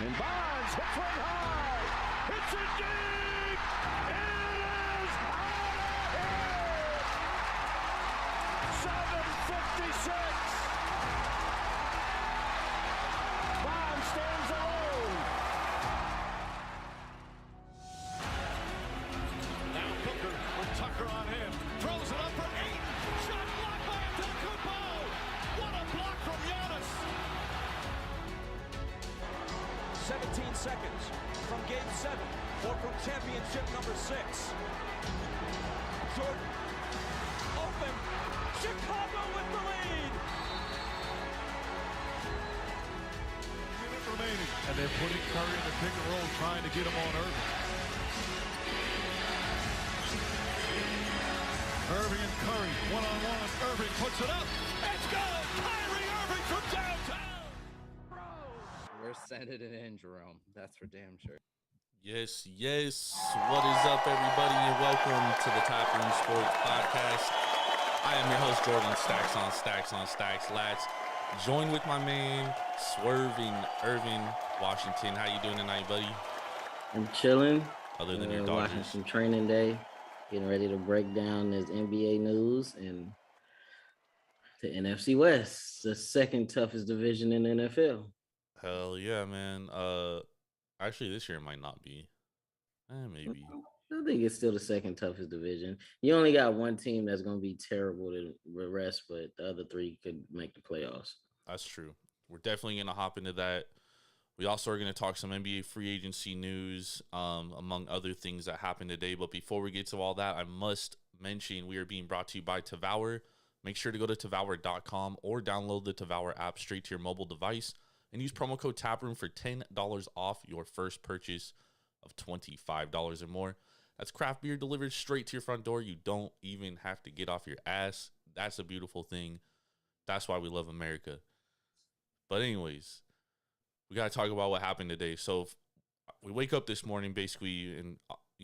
And Bonds hits one high. It's a deep. It is out of here. 7:56. Bonds stands alone. Now Booker with Tucker on him. Throws it up for 8. Shot blocked by Antetokounmpo. What a block from Giannis. 17 seconds from Game 7 or from championship number 6. Jordan, open, Chicago with the lead. Minute remaining, and they're putting Curry in the pick and roll, trying to get him on Irving. Irving and Curry, one-on-one. Irving puts it up. It's good. Kyrie Irving from downtown. We're sending it in, Jerome. That's for damn sure. Yes, yes. What is up, everybody, and welcome to the Taproom Sports Podcast. I am your host, Jordan. Stacks on stacks on stacks, lads. Join with my man, Swerving Irvin Washington. How you doing tonight, buddy? I'm chilling. Other than your Watching Dodgers. some training day, getting ready to break down this NBA news and the NFC West, the second toughest division in the NFL. Hell yeah, man. Actually, this year it might not be. Maybe. I think it's still the second toughest division. You only got one team that's going to be terrible to the rest, but the other three could make the playoffs. That's true. We're definitely going to hop into that. We also are going to talk some NBA free agency news, among other things that happened today. But before we get to all that, I must mention we are being brought to you by Tavour. Make sure to go to Tavour.com or download the Tavour app straight to your mobile device and use promo code Taproom for $10 off your first purchase of $25 or more. That's craft beer delivered straight to your front door. You don't even have to get off your ass. That's a beautiful thing. That's why we love America. But anyways, we got to talk about what happened today. So we wake up this morning basically, and,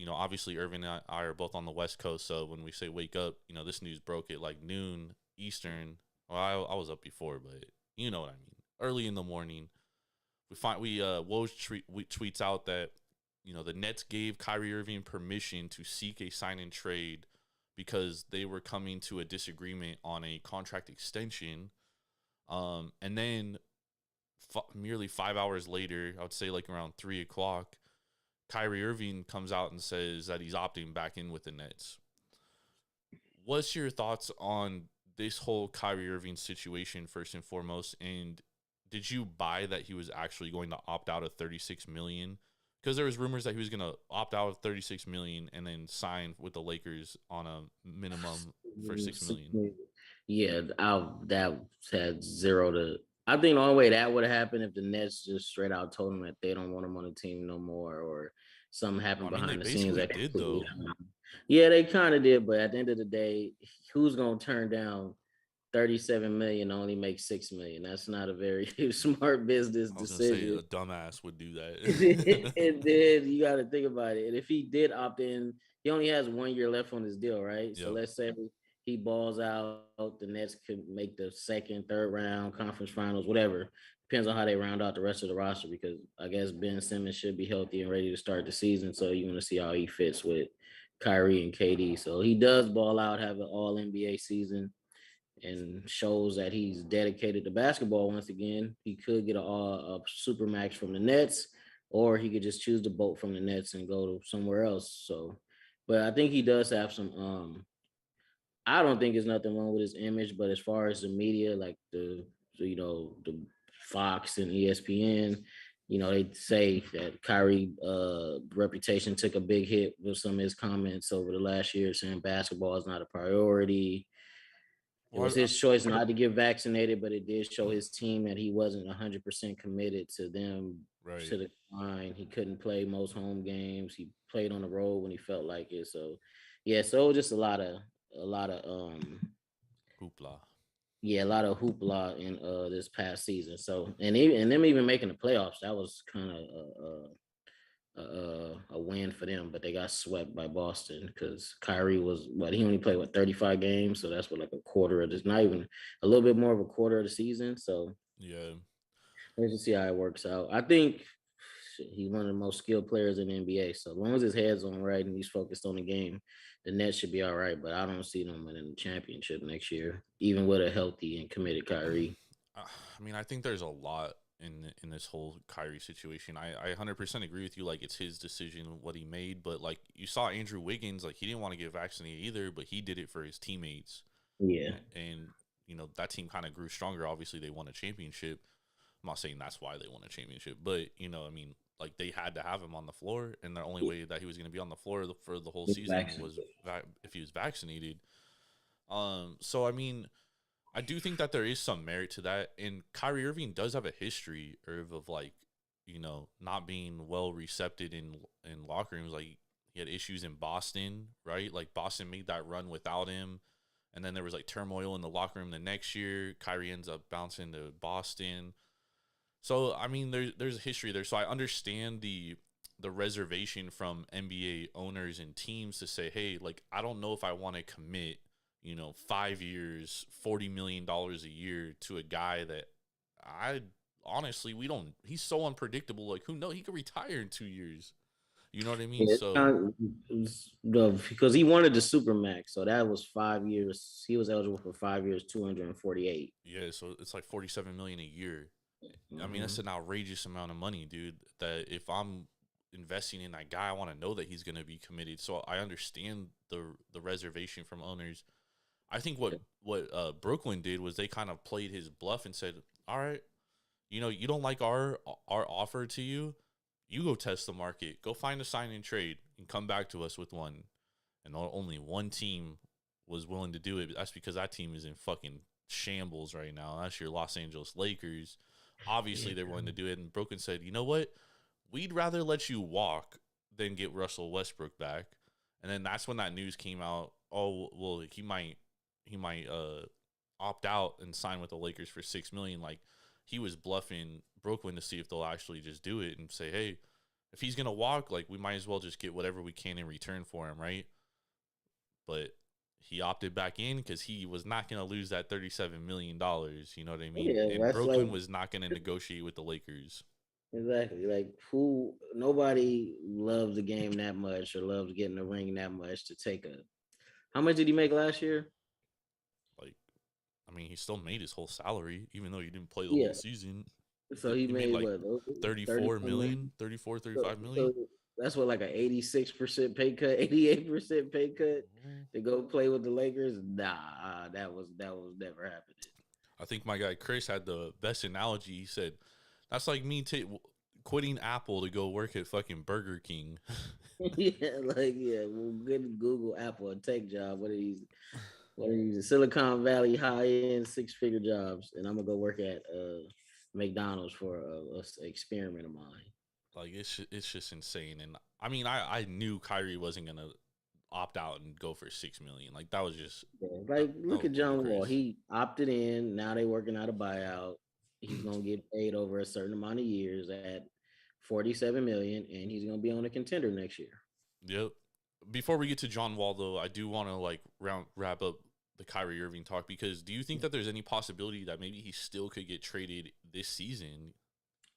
obviously Irvin and I are both on the West Coast. So when we say wake up, this news broke at like noon Eastern. Well, I was up before, but you know what I mean. Early in the morning, Woj tweets out that, the Nets gave Kyrie Irving permission to seek a sign and trade because they were coming to a disagreement on a contract extension. And then merely 5 hours later, I would say like around 3 o'clock, Kyrie Irving comes out and says that he's opting back in with the Nets. What's your thoughts on this whole Kyrie Irving situation first and foremost? And did you buy that he was actually going to opt out of $36 million? Because there was rumors that he was going to opt out of $36 million and then sign with the Lakers on a minimum for $6 million. Yeah, that had zero to. I think the only way that would have happened if the Nets just straight out told him that they don't want him on the team no more, or something happened behind the scenes. They did though. Yeah, they kind of did, but at the end of the day, who's going to turn down $37 million only make $6 million? That's not a very smart business decision. Say a dumbass would do that. And then you got to think about it. And if he did opt in, he only has 1 year left on his deal, right? Yep. So let's say he balls out, the Nets could make the second, third round, conference finals, whatever. Depends on how they round out the rest of the roster, because I guess Ben Simmons should be healthy and ready to start the season. So you want to see how he fits with Kyrie and KD. So he does ball out, have an all NBA season, and shows that he's dedicated to basketball once again. He could get a super max from the Nets, or he could just choose the boat from the Nets and go to somewhere else. So, but I think he does have some, I don't think there's nothing wrong with his image, but as far as the media, like the Fox and ESPN, they say that Kyrie reputation took a big hit with some of his comments over the last year, saying basketball is not a priority. It was his choice not to get vaccinated, but it did show his team that he wasn't 100% committed to them, right, to the line. He couldn't play most home games. He played on the road when he felt like it. So, yeah, so just a lot of hoopla. Yeah, a lot of hoopla in this past season. So, and them even making the playoffs, that was kind of a win for them, but they got swept by Boston because Kyrie was he only played 35 games, so that's like a quarter of this, not even a little bit more of a quarter of the season. So yeah, let's just see how it works out. I think he's one of the most skilled players in the NBA. So as long as his head's on right and he's focused on the game, the Nets should be all right. But I don't see them winning the championship next year, even with a healthy and committed Kyrie. I mean, I think there's a lot in this whole Kyrie situation. I 100% agree with you. Like, it's his decision what he made, but like you saw Andrew Wiggins, like he didn't want to get vaccinated either, but he did it for his teammates. Yeah, and that team kind of grew stronger. Obviously, they won a championship. I'm not saying that's why they won a championship, but I mean, like they had to have him on the floor, and the only way that he was going to be on the floor for the whole season was if he was vaccinated. So I mean, I do think that there is some merit to that. And Kyrie Irving does have a history of like, not being well recepted in locker rooms. Like, he had issues in Boston, right? Like, Boston made that run without him. And then there was like turmoil in the locker room the next year. Kyrie ends up bouncing to Boston. So, I mean, there's a history there. So I understand the reservation from NBA owners and teams to say, hey, like, I don't know if I want to commit 5 years, $40 million a year to a guy that honestly, he's so unpredictable. Like, who knows? He could retire in 2 years. You know what I mean? Because he wanted the Supermax, so that was 5 years. He was eligible for 5 years, 248. Yeah, so it's like $47 million a year. Mm-hmm. I mean, that's an outrageous amount of money, dude. That if I'm investing in that guy, I want to know that he's going to be committed. So I understand the reservation from owners. I think what Brooklyn did was they kind of played his bluff and said, all right, you don't like our offer to you. You go test the market. Go find a sign and trade and come back to us with one. And only one team was willing to do it. That's because that team is in fucking shambles right now. That's your Los Angeles Lakers. Obviously, they're willing to do it. And Brooklyn said, you know what? We'd rather let you walk than get Russell Westbrook back. And then that's when that news came out. Oh, well, he might opt out and sign with the Lakers for $6 million. Like, he was bluffing Brooklyn to see if they'll actually just do it and say, hey, if he's gonna walk, like, we might as well just get whatever we can in return for him, right? But he opted back in because he was not gonna lose that $37 million. You know what I mean? Yeah, and Brooklyn was not gonna negotiate with the Lakers. Exactly. Like, nobody loves the game that much or loves getting the ring that much to take a. How much did he make last year? Like, I mean, he still made his whole salary, even though he didn't play the whole season. So he made like what, 34 million, 34, 35 million. So that's what, like an 86% pay cut, 88% pay cut to go play with the Lakers. Nah, that was never happening. I think my guy Chris had the best analogy. He said, "That's like me quitting Apple to go work at fucking Burger King." Well, good Google, Apple, a tech job. What are these Silicon Valley high-end 6-figure jobs, and I'm gonna go work at McDonald's for a experiment of mine. Like, it's just insane. And I mean, I knew Kyrie wasn't gonna opt out and go for $6 million. Like, that was just look at John Wall. He opted in. Now they working out a buyout. He's gonna get paid over a certain amount of years at $47 million, and he's gonna be on a contender next year. Yep. Before we get to John Wall, though, I do want to wrap up the Kyrie Irving talk, because do you think that there's any possibility that maybe he still could get traded this season?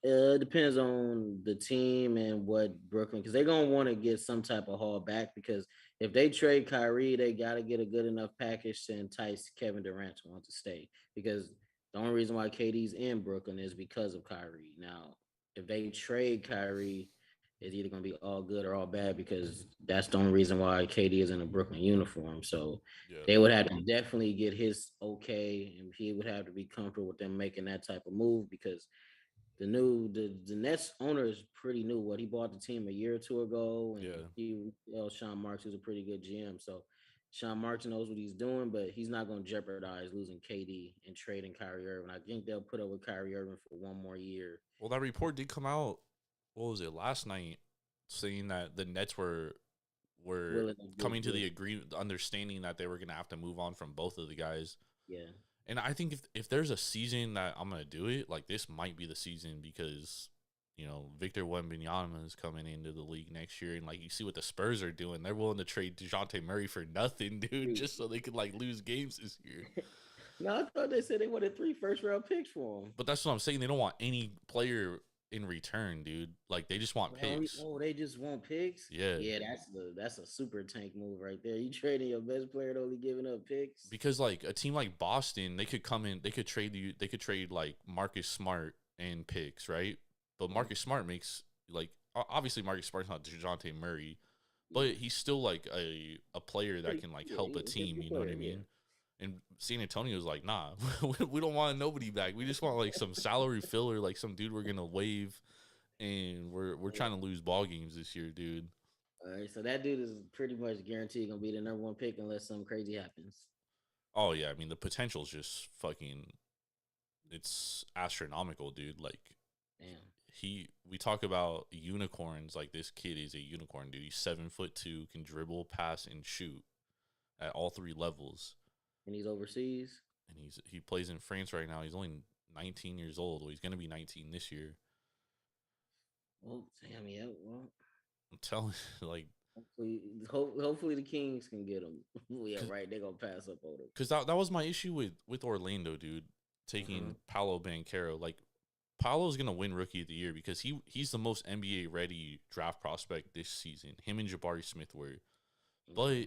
It depends on the team and what Brooklyn, because they're gonna want to get some type of haul back, because if they trade Kyrie, they got to get a good enough package to entice Kevin Durant to want to stay, because the only reason why KD's in Brooklyn is because of Kyrie. Now, if they trade Kyrie, it's either going to be all good or all bad, because that's the only reason why KD is in a Brooklyn uniform. So they would have to definitely get his okay, and he would have to be comfortable with them making that type of move, because the Nets owner is pretty new. He bought the team a year or two ago, and Sean Marks is a pretty good GM. So Sean Marks knows what he's doing, but he's not going to jeopardize losing KD and trading Kyrie Irving. I think they'll put up with Kyrie Irving for one more year. Well, that report did come out, what was it, last night, saying that the Nets were coming to the understanding that they were going to have to move on from both of the guys. Yeah. And I think if there's a season that I'm going to do it, like, this might be the season, because, Victor Wembanyama is coming into the league next year. And, like, you see what the Spurs are doing. They're willing to trade DeJounte Murray for nothing, dude, just so they could, like, lose games this year. No, I thought they said they wanted 3 first-round picks for him. But that's what I'm saying. They don't want any player in return, dude. Like, they just want picks. Oh, they just want picks? Yeah. Yeah, that's a super tank move right there. You trading your best player and only giving up picks? Because, like, a team like Boston, they could come in, they could trade like Marcus Smart and picks, right? But Marcus Smart makes, like, obviously Marcus Smart's not DeJounte Murray, but he's still, like, a player that can, like, help a team, you know what I mean? And San Antonio's like, nah, we don't want nobody back. We just want, like, some salary filler, like some dude we're gonna waive, and we're trying to lose ball games this year, dude. All right, so that dude is pretty much guaranteed gonna be the number 1 pick unless something crazy happens. Oh yeah, I mean, the potential's just fucking, it's astronomical, dude. Like, damn. We talk about unicorns, like, this kid is a unicorn, dude. He's 7'2", can dribble, pass, and shoot at all 3 levels. And he's overseas. And he plays in France right now. He's only 19 years old. Well, he's gonna be 19 this year. Well, damn, yeah. Well, I'm telling you, like, Hopefully the Kings can get him. Yeah, right. They're gonna pass up on him. Because that was my issue with Orlando, dude. Taking Paolo Banchero. Like, Paolo's gonna win Rookie of the Year because he's the most NBA ready draft prospect this season. Him and Jabari Smith were. But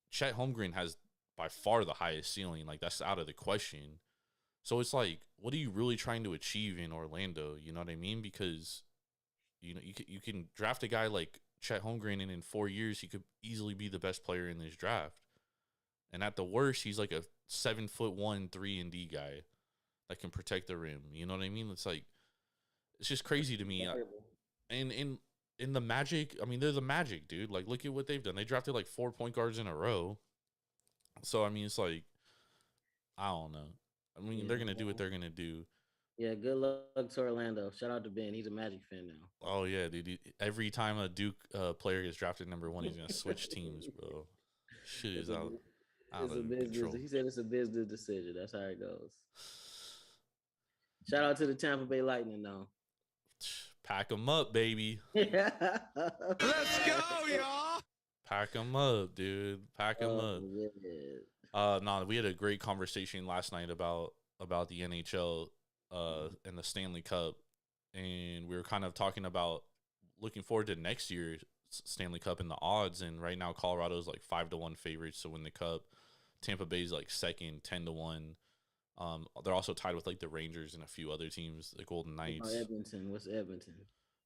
Chet Holmgren has by far the highest ceiling. Like, that's out of the question. So it's like, what are you really trying to achieve in Orlando? You know what I mean? Because you can draft a guy like Chet Holmgren, and in 4 years he could easily be the best player in this draft. And at the worst, he's like a 7'1" 3-and-D guy that can protect the rim. You know what I mean? It's like, it's just crazy to me. And in the Magic, I mean, they're the Magic, dude. Like, look at what they've done. They drafted like 4 point guards in a row. So I mean, it's like, I don't know. I mean, they're gonna do what they're gonna do. Yeah, good luck to Orlando. Shout out to Ben. He's a Magic fan now. Oh yeah, dude. Every time a Duke player gets drafted number 1, he's gonna switch teams, bro. Shit is out of control. He said it's a business decision. That's how it goes. Shout out to the Tampa Bay Lightning, though. Pack them up, baby. Let's go, y'all. Pack them up, dude. Pack them up. Yeah. No, we had a great conversation last night about the NHL and the Stanley Cup, and we were kind of talking about looking forward to next year's Stanley Cup and the odds. And right now, Colorado's like 5-1 favorites to win the Cup. Tampa Bay's like second, 10-1. They're also tied with like the Rangers and a few other teams, the Golden Knights. Edmonton. What's Edmonton?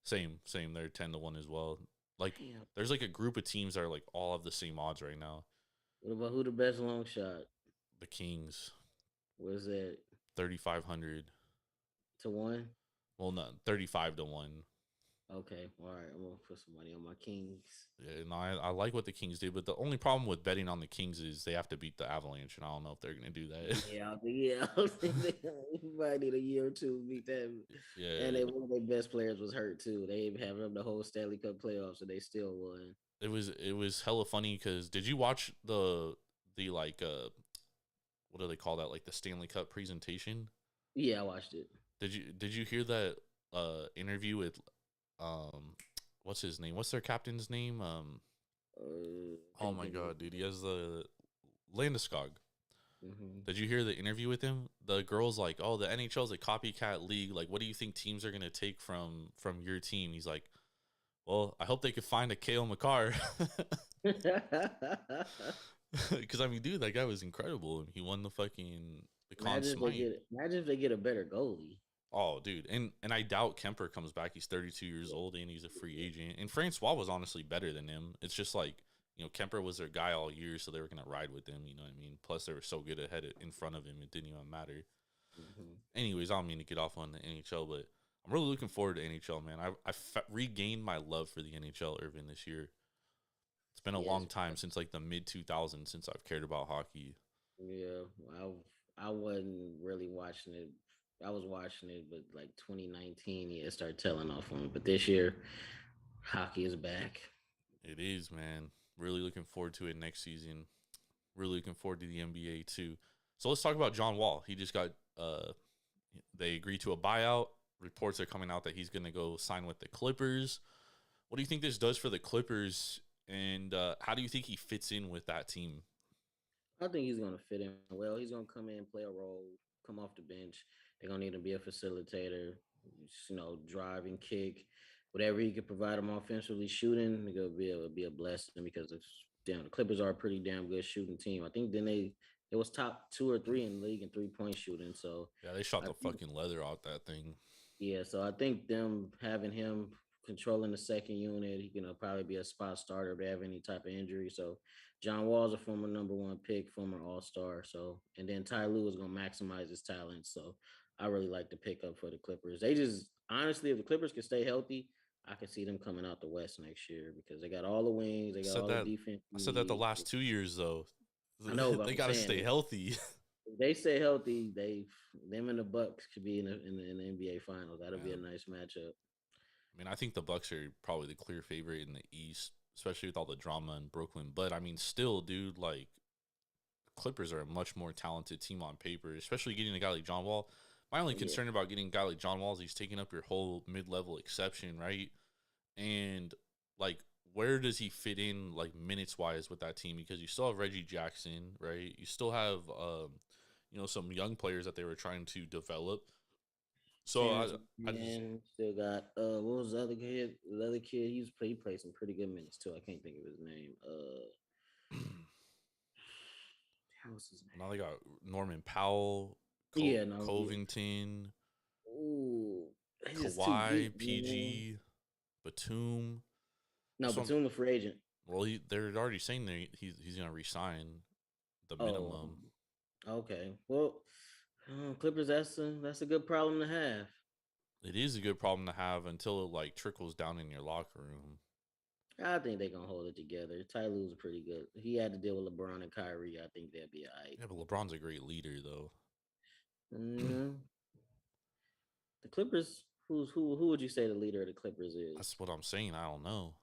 Same. They're 10-1 as well. Like, there's like a group of teams that are like all have the same odds right now. What about who the best long shot? The Kings. What is that? 3,500 to 1. Well, no, 35-1. Okay, all right. I'm gonna put some money on my Kings. Yeah, no, I like what the Kings do, but the only problem with betting on the Kings is they have to beat the Avalanche, and I don't know if they're gonna do that. Yeah, they might need a year or two to beat them. Yeah, and one of their best players was hurt too. They have them the whole Stanley Cup playoffs, and they still won. It was hella funny because did you watch the like what do they call that, like the Stanley Cup presentation? Yeah, I watched it. Did you hear that interview with what's his name? What's their captain's name? Oh my god, dude, he has the Landeskog. Did you hear the interview with him? The girl's like, "Oh, the NHL's a copycat league. Like, what do you think teams are gonna take from your team?" He's like, "Well, I hope they could find a Cale Makar." Because I mean, dude, that guy was incredible. He won the Conn Smythe. Imagine if they get a better goalie. Oh, dude, and I doubt Kemper comes back. He's 32 years old and he's a free agent. And Francois was honestly better than him. It's just like, Kemper was their guy all year, so they were gonna ride with him. You know what I mean? Plus, they were so good ahead in front of him, it didn't even matter. Anyways, I don't mean to get off on the NHL, but I'm really looking forward to NHL, man. I regained my love for the NHL, Irvin, this year. It's been a long time since like the mid 2000s since I've cared about hockey. Yeah, I wasn't really watching it. I was watching it, but like 2019, it started telling off on it. But this year, hockey is back. It is, man. Really looking forward to it next season. Really looking forward to the NBA too. So let's talk about John Wall. He just got they agreed to a buyout. Reports are coming out that he's going to go sign with the Clippers. What do you think this does for the Clippers, and how do you think he fits in with that team? I think he's going to fit in well. He's going to come in, play a role, come off the bench. They're going to need to be a facilitator, drive and kick. Whatever he could provide them offensively, shooting, it'll be a blessing because the Clippers are a pretty damn good shooting team. I think it was top 2 or 3 in the league in 3-point shooting. So yeah, they shot the fucking leather out that thing. Yeah, so I think them having him controlling the second unit, he can probably be a spot starter if they have any type of injury. So John Wall's a former number 1 pick, former All-Star. So, and then Ty Lue is going to maximize his talent. So I really like the pickup for the Clippers. They just, honestly, if the Clippers can stay healthy, I can see them coming out the West next year because they got all the wings, they got all the defense. I said that the last 2 years, though. I know, they got to stay healthy. If they stay healthy, them and the Bucks could be in the NBA Finals. That'll be a nice matchup. I mean, I think the Bucks are probably the clear favorite in the East, especially with all the drama in Brooklyn. But I mean, still, dude, like Clippers are a much more talented team on paper, especially getting a guy like John Wall. My only concern about getting a guy like John Wall is he's taking up your whole mid-level exception, right? And like where does he fit in, like, minutes wise with that team? Because you still have Reggie Jackson, right? You still have, some young players that they were trying to develop. So I just still got what was the other kid? The other kid he played some pretty good minutes too. I can't think of his name. How was his name? now they got Norman Powell, Covington, Ooh, Kawhi, PG, Batum. No, Batum a free agent. Well, they're already saying he's gonna resign the minimum. Okay, well, Clippers. That's a good problem to have. It is a good problem to have until it like trickles down in your locker room. I think they're gonna hold it together. Ty Lue's pretty good. He had to deal with LeBron and Kyrie. I think they'll be all right. Yeah, but LeBron's a great leader, though. The Clippers. Who would you say the leader of the Clippers is? That's what I'm saying. I don't know.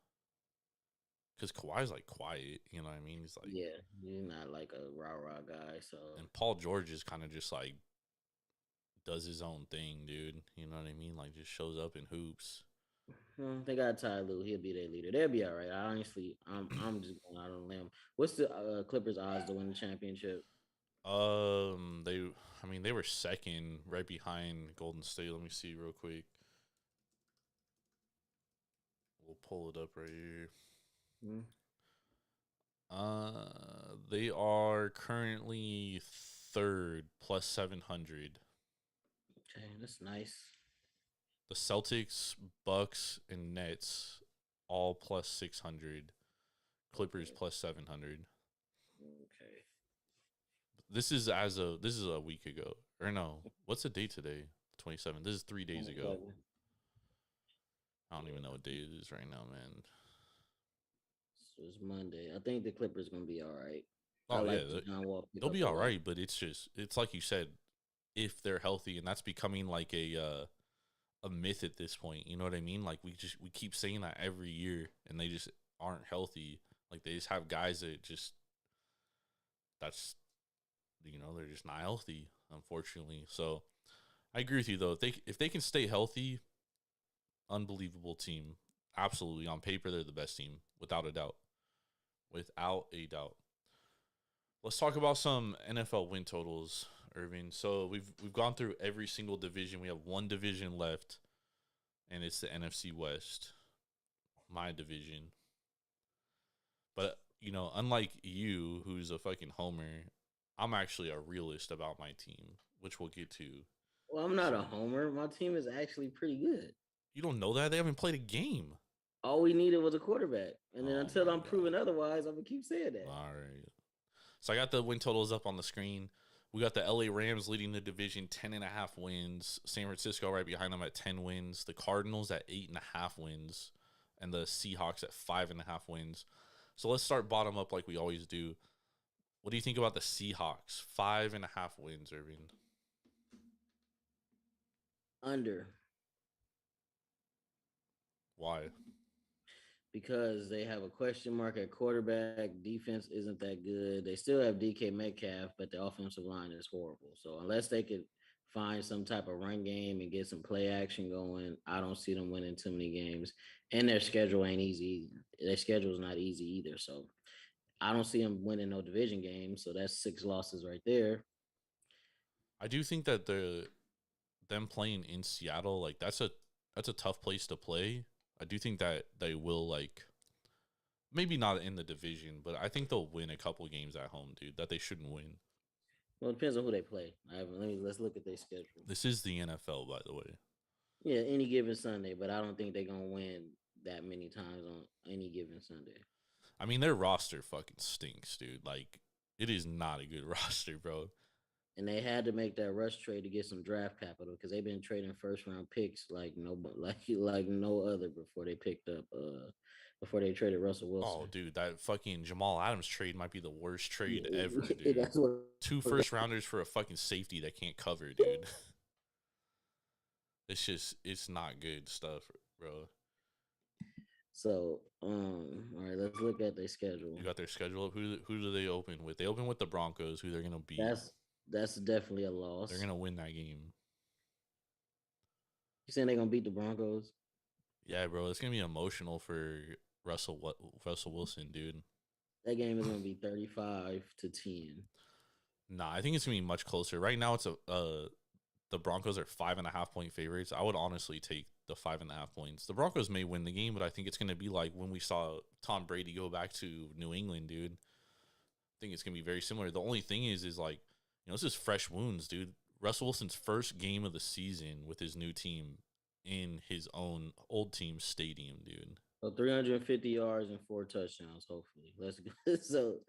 Because Kawhi's like quiet, you know what I mean? He's like, yeah, he's not like a rah guy. So, and Paul George is kind of just like does his own thing, dude. You know what I mean? Like just shows up in hoops. They got Ty Lue. He'll be their leader. They'll be all right. Honestly, I'm just going out on a limb. What's the Clippers' odds to win the championship? They were second, right behind Golden State. Let me see real quick. We'll pull it up right here. They are currently third, plus 700. Okay, that's nice. The Celtics, Bucks, and Nets all plus 600. Clippers plus 700. Okay. This is a week ago. Or no, what's the date today? 27th. This is 3 days ago. I don't even know what day it is right now, man. So it's Monday. I think the Clippers gonna be all right. They'll be all right, but it's like you said, if they're healthy, and that's becoming like a myth at this point. You know what I mean? Like we keep saying that every year, and they just aren't healthy. Like they just have guys that they're just not healthy, unfortunately. So I agree with you though. If they can stay healthy, unbelievable team. Absolutely, on paper they're the best team, without a doubt. Without a doubt. Let's talk about some NFL win totals, Irving. So we've gone through every single division. We have one division left, and it's the NFC West, my division. But, unlike you, who's a fucking homer, I'm actually a realist about my team, which we'll get to. Well, I'm not a homer. My team is actually pretty good. You don't know that? They haven't played a game. All we needed was a quarterback. And then until I'm proven otherwise, I'm going to keep saying that. All right. So I got the win totals up on the screen. We got the LA Rams leading the division, 10.5 wins. San Francisco right behind them at 10 wins. The Cardinals at 8.5 wins. And the Seahawks at 5.5 wins. So let's start bottom up like we always do. What do you think about the Seahawks? 5.5 wins, Irving. Under. Why? Because they have a question mark at quarterback. Defense isn't that good. They still have DK Metcalf, but the offensive line is horrible. So unless they could find some type of run game and get some play action going, I don't see them winning too many games. And their schedule ain't easy. Their schedule is not easy either. So I don't see them winning no division games. So that's 6 losses right there. I do think that them playing in Seattle, like that's a tough place to play. I do think that they will, like, maybe not in the division, but I think they'll win a couple games at home, dude, that they shouldn't win. Well, it depends on who they play. Let's look at their schedule. This is the NFL, by the way. Yeah, any given Sunday, but I don't think they're going to win that many times on any given Sunday. I mean, their roster fucking stinks, dude. Like, it is not a good roster, bro. And they had to make that rush trade to get some draft capital because they've been trading first round picks like no other before they before they traded Russell Wilson. Oh, dude, that fucking Jamal Adams trade might be the worst trade ever, dude. Yeah, 2 first rounders for a fucking safety that can't cover, dude. It's not good stuff, bro. So, all right, let's look at their schedule. You got their schedule up. Who do they open with? They open with the Broncos, who they're gonna beat. That's definitely a loss. They're gonna win that game. You saying they're gonna beat the Broncos? Yeah, bro. It's gonna be emotional for Russell Wilson, dude. That game is gonna be 35-10. Nah, I think it's gonna be much closer. Right now, it's the Broncos are 5.5 point favorites. I would honestly take the 5.5 points. The Broncos may win the game, but I think it's gonna be like when we saw Tom Brady go back to New England, dude. I think it's gonna be very similar. The only thing is like, this is fresh wounds, dude. Russell Wilson's first game of the season with his new team in his own old team's stadium, dude. So 350 yards and 4 touchdowns, hopefully. Let's go. So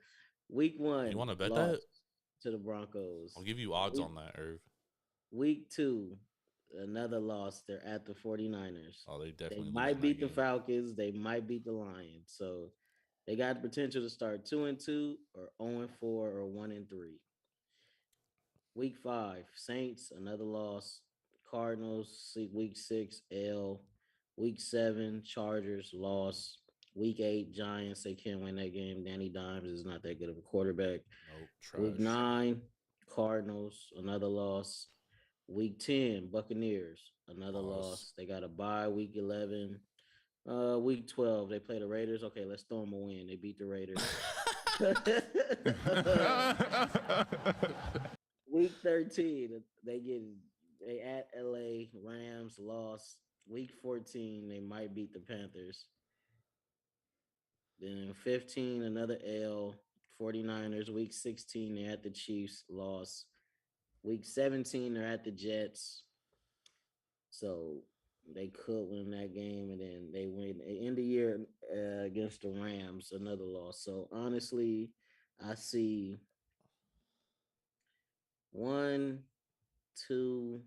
week 1. You want to bet that? To the Broncos. I'll give you odds on that, Irv. Week 2, another loss. They're at the 49ers. Oh, they definitely might beat the Falcons. They might beat the Lions. So they got the potential to start 2-2 or 0-4 or 1-3. Week 5, Saints, another loss. Cardinals, week 6, L. Week 7, Chargers, loss. Week 8, Giants, they can't win that game. Danny Dimes is not that good of a quarterback. Nope, trash. Week 9, Cardinals, another loss. Week 10, Buccaneers, another loss. They got a bye. Week 11. Week 12, they play the Raiders. Okay, let's throw them a win. They beat the Raiders. Week 13, they at LA, Rams, loss. Week 14, they might beat the Panthers. Then 15, another L, 49ers. Week 16, they're at the Chiefs, loss. Week 17, they're at the Jets. So they could win that game, and then they win. They end the year against the Rams, another loss. So honestly, I see 1, 2,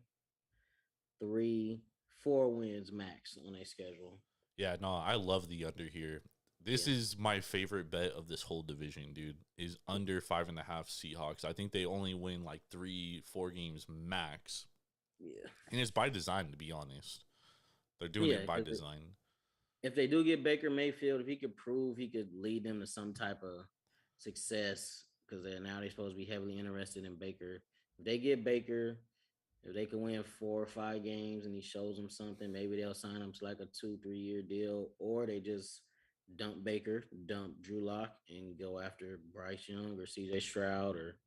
3, 4 wins max on a schedule. Yeah, no, I love the under here. This is my favorite bet of this whole division, dude, is under 5.5 Seahawks. I think they only win like 3-4 games max. Yeah. And it's by design, to be honest. They're doing it by design. If they do get Baker Mayfield, if he could prove he could lead them to some type of success, because they're supposed to be heavily interested in Baker. If they get Baker, if they can win 4 or 5 games and he shows them something, maybe they'll sign him to like a 2-3 year deal, or they just dump Baker, dump Drew Lock, and go after Bryce Young or CJ Stroud or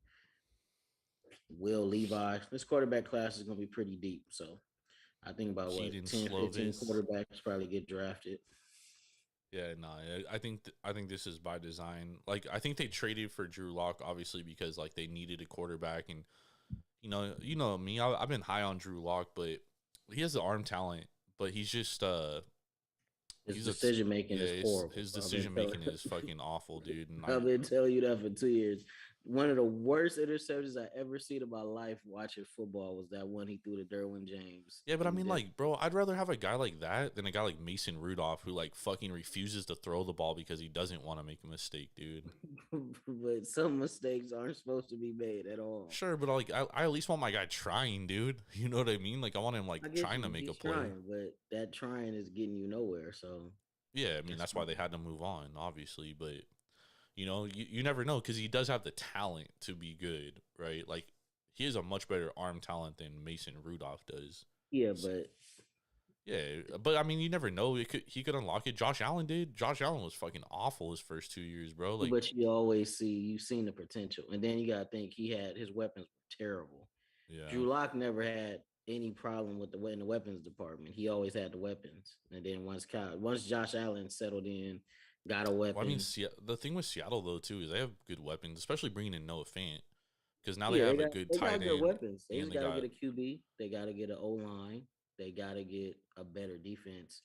Will Levi. This quarterback class is going to be pretty deep. So I think about 10, 15 quarterbacks probably get drafted. Yeah, no, I think this is by design. Like, I think they traded for Drew Lock obviously because like they needed a quarterback, and you know me, I've been high on Drew Lock, but he has the arm talent, but he's just his decision making is horrible. His decision making is fucking awful, dude. And I've been telling you that for 2 years. One of the worst interceptions I ever seen in my life watching football was that one he threw to Derwin James. Yeah, but I mean, like, bro, I'd rather have a guy like that than a guy like Mason Rudolph who like fucking refuses to throw the ball because he doesn't want to make a mistake, dude. But some mistakes aren't supposed to be made at all. Sure, but like, I at least want my guy trying, dude. You know what I mean? Like, I want him like trying to make a play. But that trying is getting you nowhere. So yeah, I mean that's why they had to move on, obviously, but. You never know because he does have the talent to be good, right? Like, he has a much better arm talent than Mason Rudolph does. Yeah, but I mean, you never know. He could unlock it. Josh Allen did. Josh Allen was fucking awful his first 2 years, bro. Like, but you've seen the potential, and then you gotta think his weapons were terrible. Yeah, Drew Lock never had any problem with in the weapons department. He always had the weapons, and then once Josh Allen settled in. Got a weapon. Well, I mean, the thing with Seattle though too is they have good weapons, especially bringing in Noah Fant, because now they have a good tight end. They got good weapons. They just gotta get a QB. They gotta get an O line. They gotta get a better defense,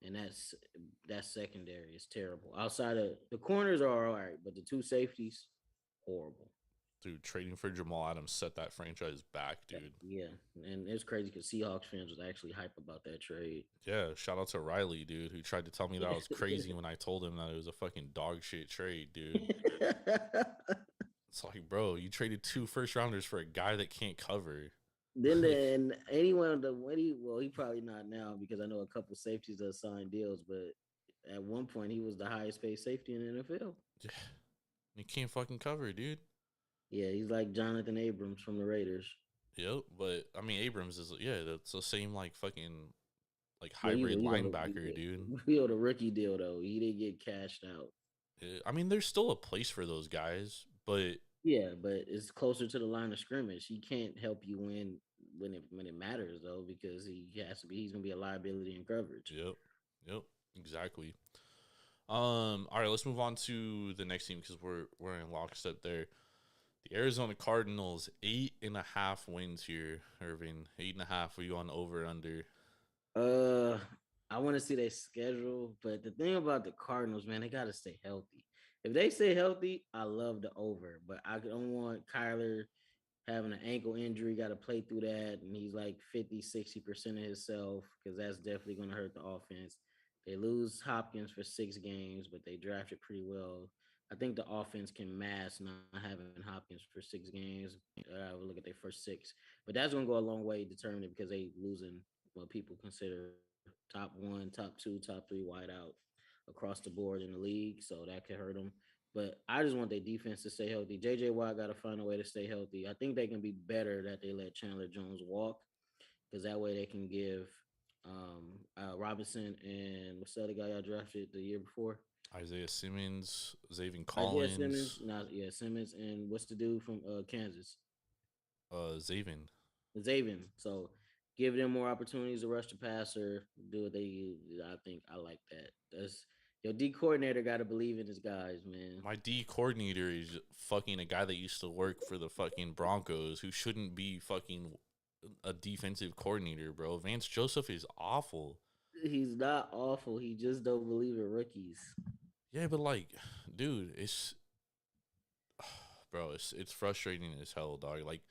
and that secondary is terrible. Outside of the corners are all right, but the 2 safeties, horrible. Dude, trading for Jamal Adams set that franchise back, dude. Yeah, and it's crazy because Seahawks fans was actually hype about that trade. Yeah, shout out to Riley, dude, who tried to tell me that I was crazy when I told him that it was a fucking dog shit trade, dude. It's like, bro, you traded 2 first-rounders for a guy that can't cover. Then anyone he probably not now because I know a couple safeties that signed deals, but at one point he was the highest paid safety in the NFL. Yeah, he can't fucking cover, dude. Yeah, he's like Jonathan Abrams from the Raiders. Yep, but I mean Abrams is that's the same like fucking like But high grade linebacker, dude. he on a rookie deal though. He didn't get cashed out. I mean, there's still a place for those guys, but Yeah, but it's closer to the line of scrimmage. He can't help you win when it matters though, because he's gonna be a liability in coverage. yep, exactly. All right, let's move on to the next team because we're in lockstep there. The Arizona Cardinals, 8.5 wins here, Irving. 8.5. Are you on over under? Uh, I want to see their schedule, but the thing about the Cardinals, man, they got to stay healthy. If they stay healthy, I love the over, but I don't want Kyler having an ankle injury, got to play through that, and he's like 50-60% of himself, because that's definitely going to hurt the offense. They lose Hopkins for 6 games, but they drafted pretty well. I think the offense can mask not having Hopkins for 6 games. I would look at their first 6, but that's going to go a long way determining, because they losing what people consider top 1, top 2, top 3 wideout across the board in the league, so that could hurt them. But I just want their defense to stay healthy. JJ Watt got to find a way to stay healthy. I think they can be better that they let Chandler Jones walk, because that way they can give Robinson and what's the other guy y'all drafted the year before? Isaiah Simmons, Xavier Isaiah Simmons, Collins, Simmons, and what's the dude from Kansas? Xavier. Xavier. So give them more opportunities to rush the passer, do what they use. I think I like that. That's your D coordinator got to believe in his guys, man. My D coordinator is fucking a guy that used to work for the fucking Broncos who shouldn't be fucking a defensive coordinator, bro. Vance Joseph is awful. He's not awful. He just don't believe in rookies. Yeah, but like, dude, bro, it's frustrating as hell, dog. Like,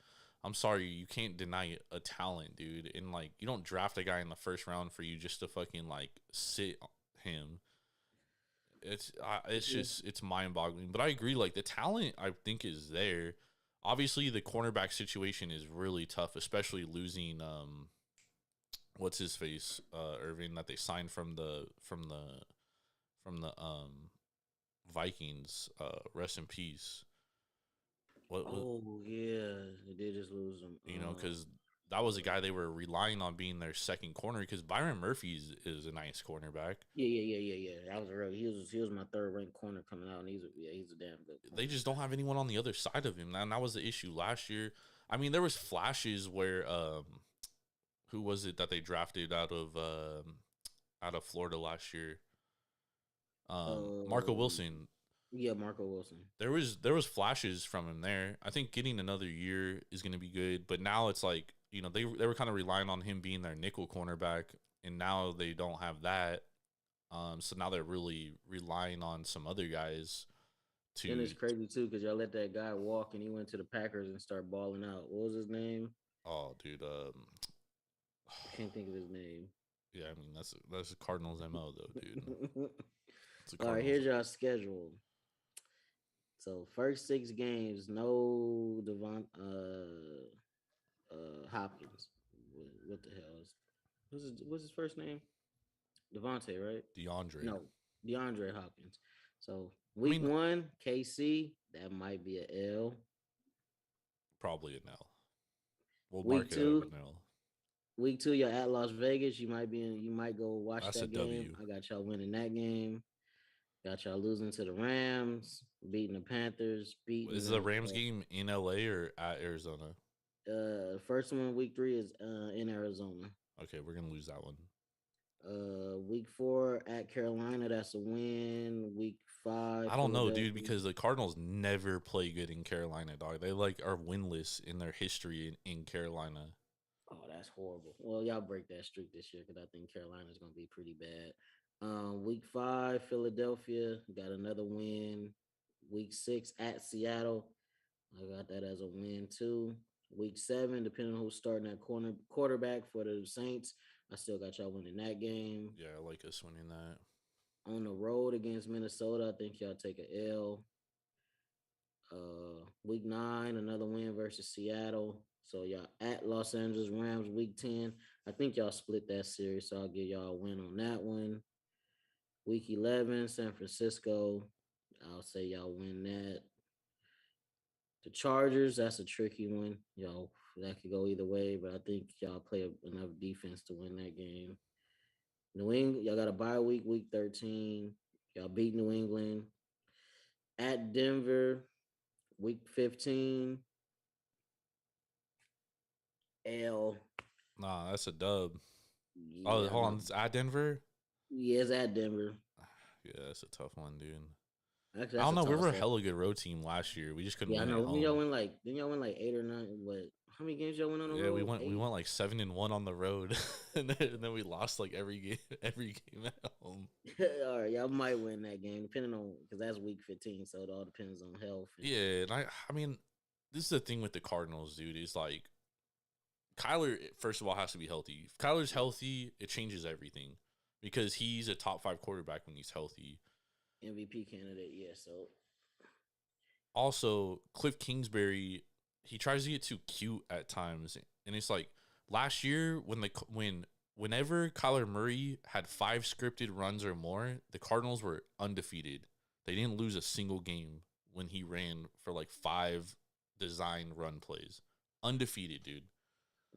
I'm sorry, you can't deny a talent, dude. And like, you don't draft a guy in the first round for you just to fucking like sit him. It's just it's mind boggling. But I agree, like the talent I think is there. Obviously, the cornerback situation is really tough, especially losing what's his face Irving that they signed from the Vikings. Rest in peace. What Oh yeah, they did just lose him. because that was a guy they were relying on being their second corner because Byron Murphy is a nice cornerback. Yeah. That was real. He was my third ranked corner coming out, and he's a damn good corner. They just don't have anyone on the other side of him. And that was the issue last year. I mean, there was flashes where who was it that they drafted out of Florida last year? Marco Wilson. Yeah, Marco Wilson. There was flashes from him there. I think getting another year is going to be good, but now it's like, you know, they were kind of relying on him being their nickel cornerback, and now they don't have that. So now they're really relying on some other guys to. And it's crazy too, because y'all let that guy walk, and he went to the Packers and started balling out. What was his name? Oh, dude. I can't think of his name. Yeah, I mean that's the Cardinals' MO though, dude. All right, here's your schedule. So first 6 games, no Hopkins. What the hell is what's his first name? Devontae, right? DeAndre. No, DeAndre Hopkins. So week 1, KC, that might be a L. Probably an L. We'll week mark 2, it as an L. Week 2, you're at Las Vegas. You might go watch That's that a game. W. I got y'all winning that game. Got y'all losing to the Rams, beating the Panthers, beating. Is the Rams game in LA or at Arizona? First one, week 3 is in Arizona. Okay, we're gonna lose that one. Week 4 at Carolina, that's a win. Week 5, I don't know, dude, because the Cardinals never play good in Carolina, dog. They like are winless in their history in Carolina. Oh, that's horrible. Well, y'all break that streak this year because I think Carolina's gonna be pretty bad. Week 5, Philadelphia got another win. Week 6 at Seattle, I got that as a win too. Week 7, depending on who's starting that quarterback for the Saints, I still got y'all winning that game. Yeah, I like us winning that. On the road against Minnesota, I think y'all take a L. Week 9, another win versus Seattle. So y'all at Los Angeles Rams. Week 10, I think y'all split that series, so I'll give y'all a win on that one. Week 11, San Francisco. I'll say y'all win that. The Chargers, that's a tricky one. That could go either way, but I think y'all play enough defense to win that game. New England, y'all got a bye week 13. Y'all beat New England. At Denver, week 15. L. Nah, that's a dub. Oh, Yeah, hold on. It's at Denver? yeah, it's at Denver. Yeah, that's a tough one, dude. Actually, I don't know. We were a toss-up. hella good road team last year. We just couldn't Yeah, I win know. at home. Didn't y'all win like 8 or 9? What? How many games y'all went on the Yeah, road? we went 8? like 7-1 on the road, and then we lost like every game at home. All right, y'all might win that game, depending on because that's week 15, so it all depends on health. Yeah, and I mean, this is the thing with the Cardinals, dude. Is like Kyler, first of all, has to be healthy. If Kyler's healthy, it changes everything because he's a top 5 quarterback when he's healthy. MVP candidate, yeah. So also, Cliff Kingsbury, he tries to get too cute at times, and it's like last year whenever Kyler Murray had 5 scripted runs or more, the Cardinals were undefeated. They didn't lose a single game when he ran for like 5 design run plays. Undefeated, dude.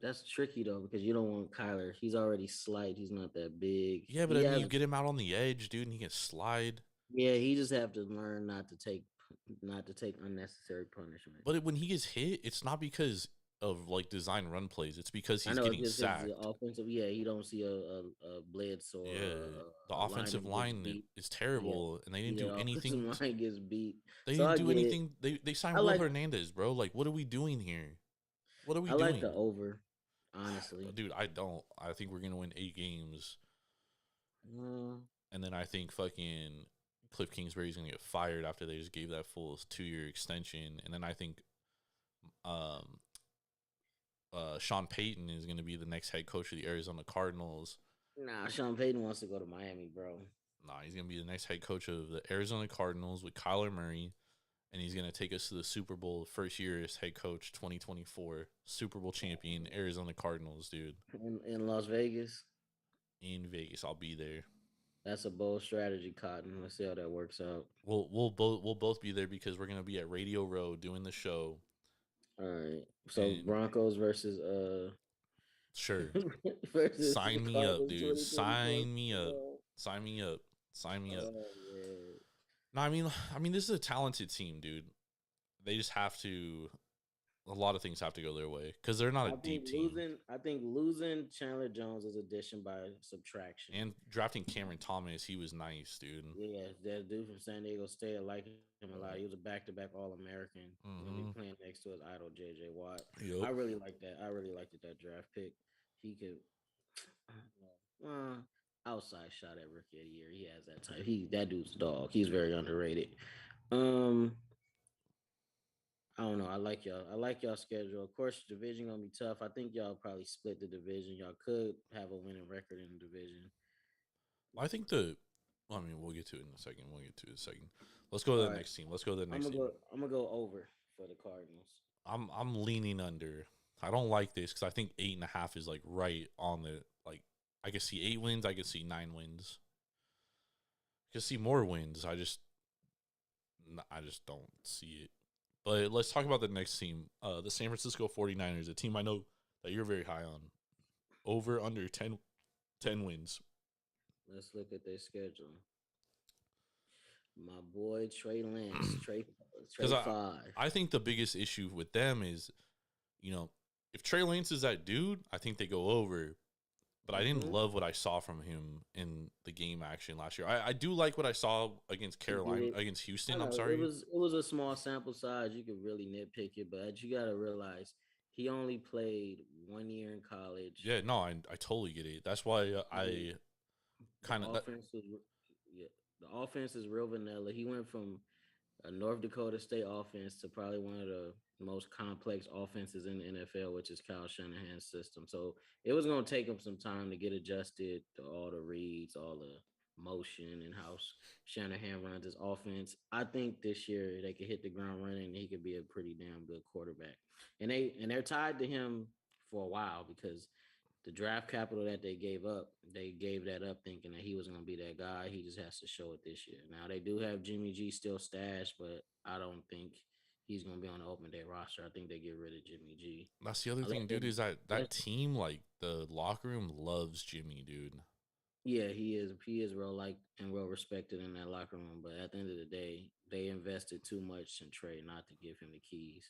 that's tricky though because you don't want Kyler. He's already slight. He's not that big. Yeah, but I mean, you get him out on the edge, dude, and he can slide. Yeah, he just have to learn not to take unnecessary punishment. But when he gets hit, it's not because of like design run plays. It's because he's getting sacked. Offensive, yeah, he don't see a blitz or the offensive line is terrible, and they didn't do anything. Offensive line gets beat. They didn't do anything. They signed Will Hernandez, bro. Like, what are we doing here? What are we doing? I like the over, honestly, dude. I don't. I think we're gonna win 8 games, and then I think fucking Cliff Kingsbury's gonna get fired after they just gave that full 2-year extension, and then I think Sean Payton is gonna be the next head coach of the Arizona Cardinals. Nah, Sean Payton wants to go to Miami, bro. Nah, he's gonna be the next head coach of the Arizona Cardinals with Kyler Murray, and he's gonna take us to the Super Bowl. First year as head coach, 2024 Super Bowl champion Arizona Cardinals, dude. In Las Vegas. In Vegas, I'll be there. That's a bold strategy, Cotton. Let's see how that works out. We'll both be there because we're gonna be at Radio Row doing the show. All right. So Broncos versus sure. versus Sign me up, dude. Sign me up. Sign me up. Sign me up. No, I mean this is a talented team, dude. They just have to. A lot of things have to go their way because they're not a deep team. I think losing Chandler Jones is addition by subtraction. And drafting Cameron Thomas, he was nice, dude. Yeah, that dude from San Diego State, I like him a lot. He was a back-to-back All-American. He's gonna be playing next to his idol, J.J. Watt. Yep. I really like that. I really liked that draft pick. He could outside shot at rookie of the year. He has that type. That dude's a dog. He's very underrated. I don't know. I like y'all schedule. Of course, division gonna be tough. I think y'all probably split the division. Y'all could have a winning record in the division. I think we'll get to it in a second. Let's go to the next team. I'm gonna go over for the Cardinals. I'm leaning under. I don't like this because I think 8.5 is like right on the like. I can see 8 wins. I can see 9 wins. I can see more wins. I just don't see it. But let's talk about the next team, the San Francisco 49ers, a team I know that you're very high on. Over, under 10 wins. Let's look at their schedule. My boy Trey Lance, Trey 5. I think the biggest issue with them is, if Trey Lance is that dude, I think they go over. But I didn't love what I saw from him in the game action last year. I do like what I saw against against Houston. I'm sorry. It was a small sample size. You could really nitpick it, but you got to realize he only played 1 year in college. Yeah, no, I totally get it. That's why I kind of the offense is real vanilla. He went from a North Dakota State offense to probably one of the most complex offenses in the NFL, which is Kyle Shanahan's system. So it was going to take him some time to get adjusted to all the reads, all the motion, and how Shanahan runs his offense. I think this year they could hit the ground running and he could be a pretty damn good quarterback. And they're tied to him for a while because the draft capital that they gave that up thinking that he was going to be that guy. He just has to show it this year. Now, they do have Jimmy G still stashed, but I don't think he's going to be on the open day roster. I think they get rid of Jimmy G. That's the other thing, dude, is that team, like, the locker room loves Jimmy, dude. Yeah, he is. He is real like and well respected in that locker room. But at the end of the day, they invested too much in Trey not to give him the keys.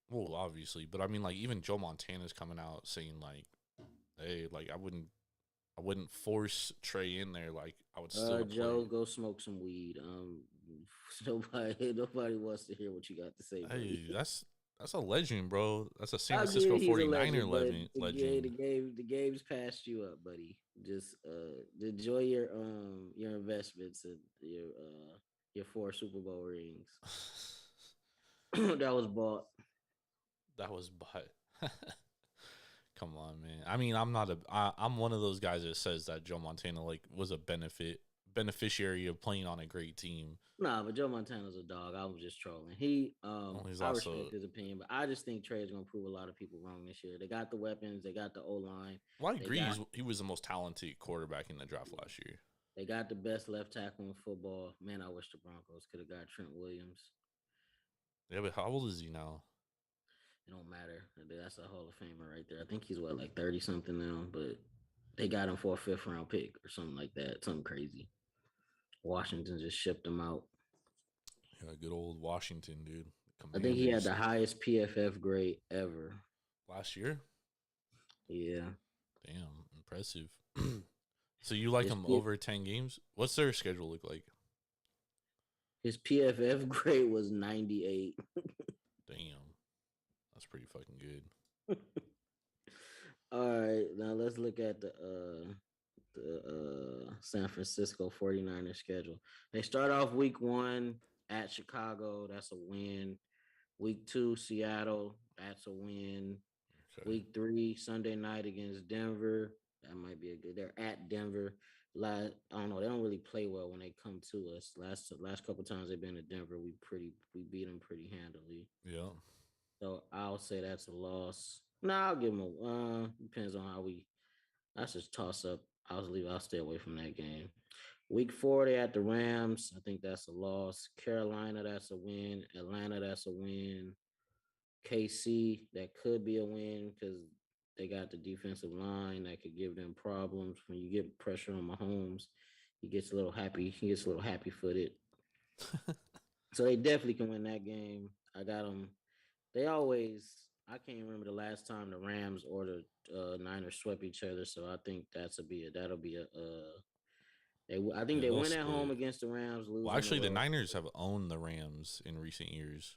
Well, obviously, but I mean, like even Joe Montana's coming out saying like, "Hey, like I wouldn't force Trey in there. Like I would still play." Joe, go smoke some weed. Nobody wants to hear what you got to say, buddy. Hey, that's a legend, bro. That's a San I get Francisco it, he's a 49er legend, but legend. the game's passed you up, buddy. Just enjoy your investments and your 4 Super Bowl rings. That was bought. That was but come on, man. I mean, I'm one of those guys that says that Joe Montana like was a beneficiary of playing on a great team. Nah, but Joe Montana's a dog. I was just trolling. He He's I also respect his opinion, but I just think Trey's gonna prove a lot of people wrong this year. They got the weapons, they got the O line. well, I agree. He was the most talented quarterback in the draft last year. They got the best left tackle in football. Man, I wish the Broncos could have got Trent Williams. Yeah, but how old is he now? It don't matter. That's a Hall of Famer right there. I think he's like 30 something now, but they got him for a 5th round pick or something like that. Something crazy. Washington just shipped him out. Yeah, good old Washington, dude. I think he had the highest PFF grade ever last year. Yeah. Damn, impressive. So you like him over 10 games? What's their schedule look like? His PFF grade was 98. Damn. That's pretty fucking good. All right, now let's look at the San Francisco 49ers schedule. They start off week 1 at Chicago. That's a win. Week 2, Seattle. That's a win. Okay. Week 3, Sunday night against Denver. That might be a good. They're at Denver. I don't know. They don't really play well when they come to us. Last couple times they've been to Denver, we beat them pretty handily. Yeah. So I'll say that's a loss. No, I'll give them a. Depends on how we. That's just toss up. I'll stay away from that game. Week 4, they at the Rams. I think that's a loss. Carolina, that's a win. Atlanta, that's a win. KC, that could be a win because they got the defensive line that could give them problems. When you get pressure on Mahomes, he gets a little happy. He gets a little happy-footed. So they definitely can win that game. I got them. They always. I can't remember the last time the Rams or the Niners swept each other. So I think that'll be a. I think they win at home against the Rams. Well, actually, the Niners have owned the Rams in recent years.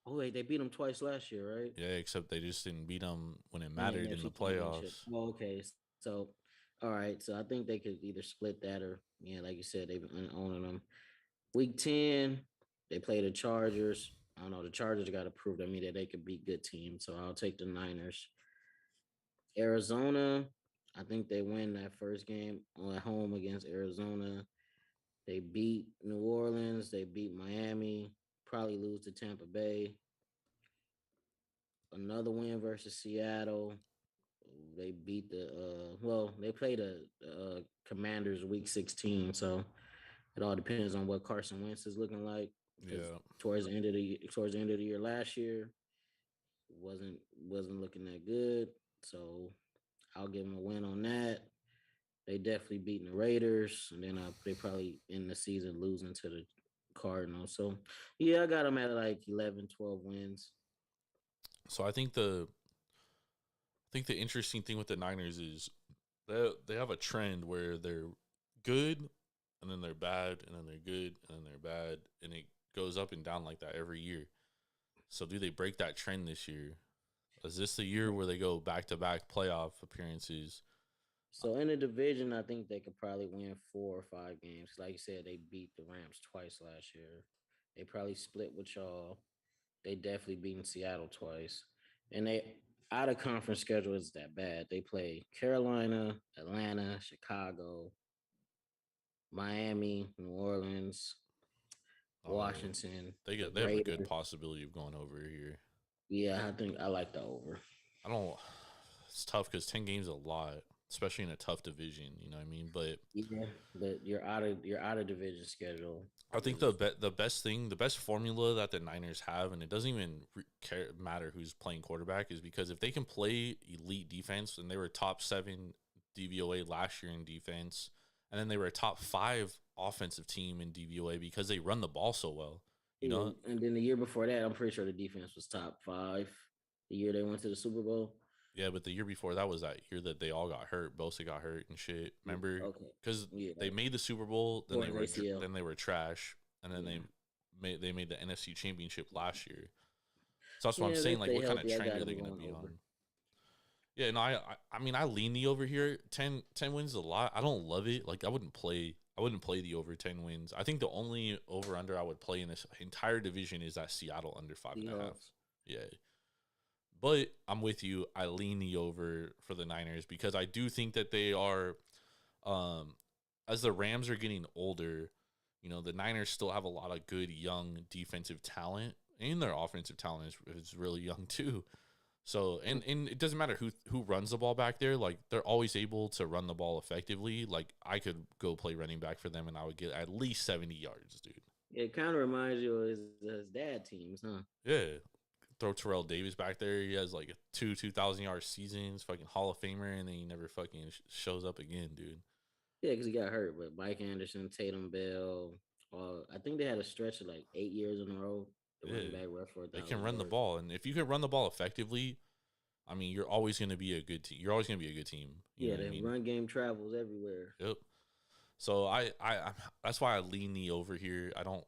Oh, wait, they beat them twice last year, right? Yeah, except they just didn't beat them when it mattered in the playoffs. Oh, okay. So, all right. So I think they could either split that or, like you said, they've been owning them. Week 10, they play the Chargers. I don't know. The Chargers got to prove to me that they could beat good teams. So I'll take the Niners. Arizona, I think they win that first game at home against Arizona. They beat New Orleans. They beat Miami. Probably lose to Tampa Bay. Another win versus Seattle. They beat they played the Commanders week 16. So it all depends on what Carson Wentz is looking like. Yeah. Towards the end of the year last year, wasn't looking that good. So I'll give them a win on that. They definitely beating the Raiders, and then they probably end the season losing to the Cardinals. So yeah, I got them at like 11, 12 wins. So I think the interesting thing with the Niners is they have a trend where they're good and then they're bad and then they're good and then they're bad, and it goes up and down like that every year. So do they break that trend this year? Is this the year where they go back-to-back playoff appearances? So in the division, I think they could probably win 4 or 5 games. Like you said, they beat the Rams twice last year. They probably split with y'all. They definitely beaten Seattle twice. And they out of conference schedule is that bad. They play Carolina, Atlanta, Chicago, Miami, New Orleans, Washington. They have a good possibility of going over here. Yeah, I think I like the over. It's tough because 10 games is a lot, especially in a tough division. You know what I mean? But yeah, but you're out of division schedule. I think the best formula that the Niners have, and it doesn't even matter who's playing quarterback, is because if they can play elite defense, and they were top 7 DVOA last year in defense, and then they were a top 5 offensive team in DVOA because they run the ball so well. You know, and then the year before that, I'm pretty sure the defense was top 5. The year they went to the Super Bowl. Yeah, but the year before that was that year that they all got hurt. Bosa got hurt and shit. Remember? Okay. Because they made the Super Bowl, then ACL. they were trash, and then they made the NFC Championship last year. So that's what I'm saying. Like, what kind of trend are they going to be on? Yeah, no, I mean, I lean the over here. 10 wins is a lot. I don't love it. Like, I wouldn't play the over 10 wins. I think the only over under I would play in this entire division is that Seattle under 5.5. Yeah. But I'm with you. I lean the over for the Niners because I do think that they are, as the Rams are getting older, you know, the Niners still have a lot of good young defensive talent, and their offensive talent is really young too. So, and it doesn't matter who runs the ball back there. Like, they're always able to run the ball effectively. Like, I could go play running back for them, and I would get at least 70 yards, dude. It kind of reminds you of his dad teams, huh? Yeah. Throw Terrell Davis back there. He has like a 2,000-yard seasons, fucking Hall of Famer, and then he never fucking shows up again, dude. Yeah, because he got hurt. But Mike Anderson, Tatum Bell, I think they had a stretch of like 8 years in a row. They can run the ball, and if you can run the ball effectively, I mean, you're always going to be a good team. You're always going to be a good team. Yeah, the run game travels everywhere. Yep. So I that's why I lean the over here. I don't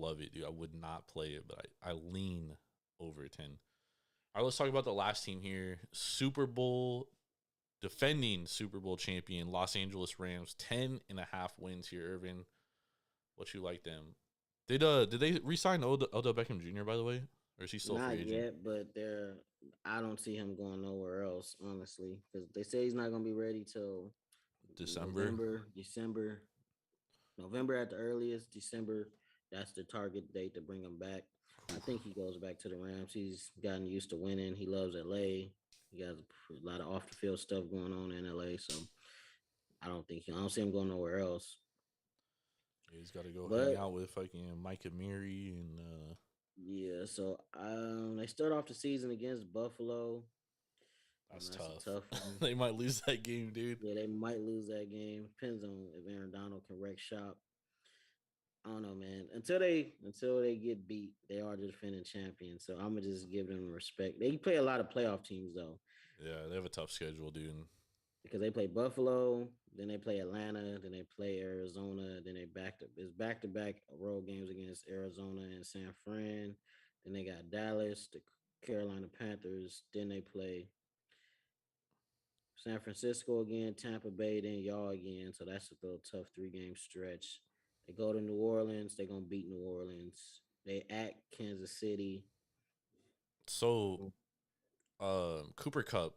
love it, dude. I would not play it, but I lean over 10. All right, let's talk about the last team here. Defending Super Bowl champion Los Angeles Rams, 10.5 wins here, Irvin. What you like them? Did they re-sign Odell Beckham Jr., by the way? Or is he still not free agent? Not yet, but I don't see him going nowhere else, honestly. Because they say he's not going to be ready till November at the earliest. December, that's the target date to bring him back. I think he goes back to the Rams. He's gotten used to winning. He loves LA. He got a lot of off-the-field stuff going on in LA, so I don't see him going nowhere else. Yeah, he's got to go hang out with fucking Micah Mary and yeah. So they start off the season against Buffalo. That's tough. They might lose that game, dude. Yeah, they might lose that game. Depends on if Aaron Donald can wreck shop. I don't know, man. Until they get beat, they are the defending champions. So I'm gonna just give them respect. They play a lot of playoff teams though. Yeah, they have a tough schedule, dude. Because they play Buffalo, then they play Atlanta, then they play Arizona, then they back-to-back road games against Arizona and San Fran. Then they got Dallas, the Carolina Panthers. Then they play San Francisco again, Tampa Bay, then y'all again. So that's a little tough 3-game stretch. They go to New Orleans. They're going to beat New Orleans. They at Kansas City. So, Cooper Kupp,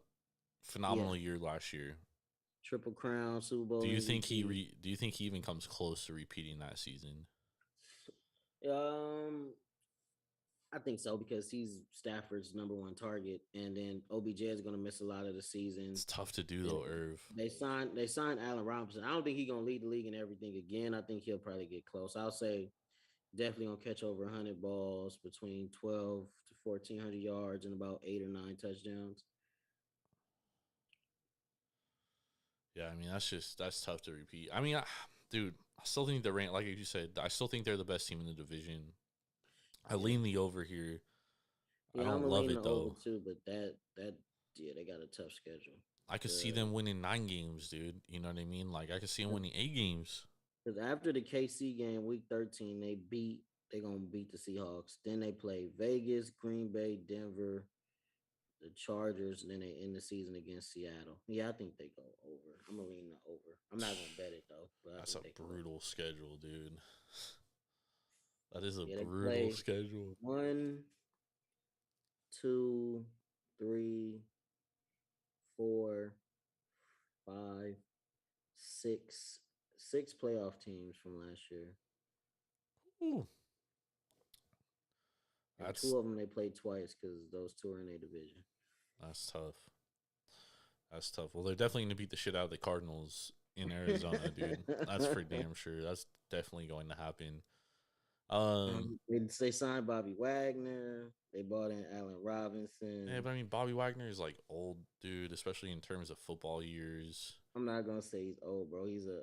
phenomenal year last year. Triple Crown, Super Bowl. Do you think he even comes close to repeating that season? I think so because he's Stafford's number 1 target, and then OBJ is going to miss a lot of the season. It's tough to do though, Irv. They signed Allen Robinson. I don't think he's going to lead the league in everything again. I think he'll probably get close. I'll say definitely going to catch over 100 balls, between 12 to 1,400 yards, and about 8 or 9 touchdowns. Yeah, I mean that's tough to repeat. I mean, dude, I still think the rank, like you said, I still think they're the best team in the division. I lean the over here. Yeah, I don't love it though. Too, but they got a tough schedule. I could see them winning 9 games, dude. You know what I mean? Like I could see them winning 8 games. Because after the KC game, week 13, they're gonna beat the Seahawks. Then they play Vegas, Green Bay, Denver, the Chargers, and then they end the season against Seattle. Yeah, I think they go over. I'm gonna lean the over. I'm not gonna bet it though. But that's a brutal schedule, dude. That is a brutal schedule. 1, 2, 3, 4, 5, 6 playoff teams from last year. Ooh. And 2 of them they played twice because those 2 are in a division. That's tough. Well, they're definitely going to beat the shit out of the Cardinals in Arizona, dude. That's for damn sure. That's definitely going to happen. They signed Bobby Wagner. They bought in Allen Robinson. Yeah, but I mean, Bobby Wagner is like old, dude, especially in terms of football years. I'm not gonna say he's old, bro. He's a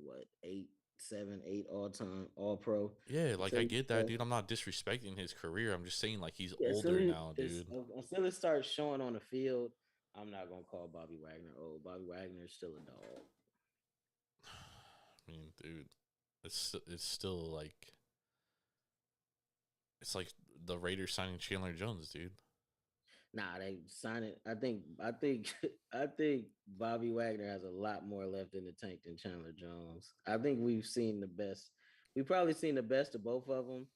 what 8, 7, 8 all time All Pro. Yeah, like Until I he get that, starts- dude. I'm not disrespecting his career. I'm just saying like he's yeah, older now, dude. until it starts showing on the field, I'm not gonna call Bobby Wagner old. Bobby Wagner is still a dog. I mean, dude, it's still like it's like the Raiders signing Chandler Jones, dude. Nah, they sign it. I think Bobby Wagner has a lot more left in the tank than Chandler Jones. I think we've seen the best. We've probably seen the best of both of them,